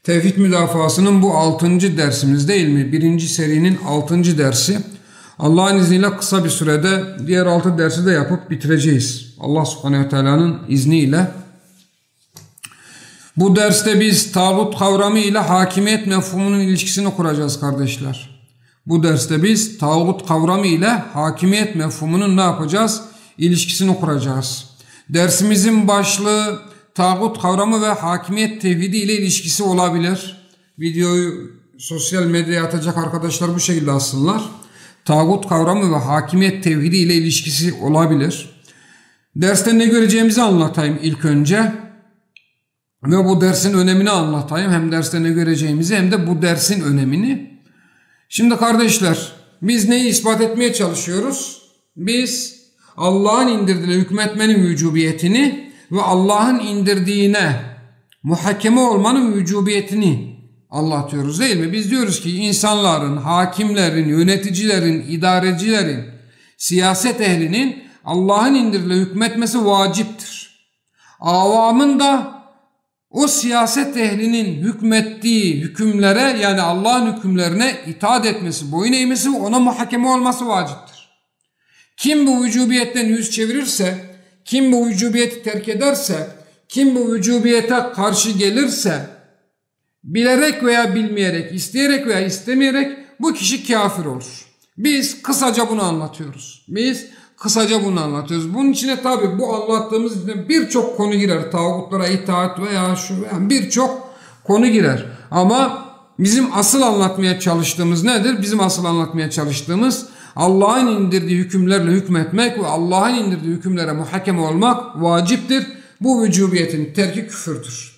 Tevhid müdafasının bu 6. dersimiz değil mi? 1. serinin 6. dersi. Allah'ın izniyle kısa bir sürede diğer 6 dersi de yapıp bitireceğiz. Allah subhanehu ve teala'nın izniyle. Bu derste biz tağut kavramı ile hakimiyet mefhumunun ilişkisini kuracağız kardeşler. Bu derste biz tağut kavramı ile hakimiyet mefhumunun ne yapacağız? İlişkisini kuracağız. Dersimizin başlığı tağut kavramı ve hakimiyet tevhidi ile ilişkisi olabilir. Videoyu sosyal medyaya atacak arkadaşlar bu şekilde alsınlar. Tağut kavramı ve hakimiyet tevhidi ile ilişkisi olabilir. Derste ne göreceğimizi anlatayım ilk önce. Ve bu dersin önemini anlatayım. Hem derste ne göreceğimizi hem de bu dersin önemini. Şimdi kardeşler, biz neyi ispat etmeye çalışıyoruz? Biz Allah'ın indirdiğine hükmetmenin vücubiyetini ve Allah'ın indirdiğine muhakeme olmanın vücubiyetini anlatıyoruz değil mi? Biz diyoruz ki insanların, hakimlerin, yöneticilerin, idarecilerin, siyaset ehlinin Allah'ın indirdiğine hükmetmesi vaciptir. Avamın da o siyaset ehlinin hükmettiği hükümlere, yani Allah'ın hükümlerine itaat etmesi, boyun eğmesi ve ona muhakeme olması vaciptir. Kim bu vücubiyetten yüz çevirirse, kim bu vücubiyeti terk ederse, kim bu vücubiyete karşı gelirse, bilerek veya bilmeyerek, isteyerek veya istemeyerek bu kişi kafir olur. Biz kısaca bunu anlatıyoruz. Bunun içine tabi bu anlattığımız içine birçok konu girer. Tağutlara itaat veya birçok konu girer. Ama bizim asıl anlatmaya çalıştığımız nedir? Bizim asıl anlatmaya çalıştığımız Allah'ın indirdiği hükümlerle hükmetmek ve Allah'ın indirdiği hükümlere muhakeme olmak vaciptir. Bu vücubiyetin terki küfürdür.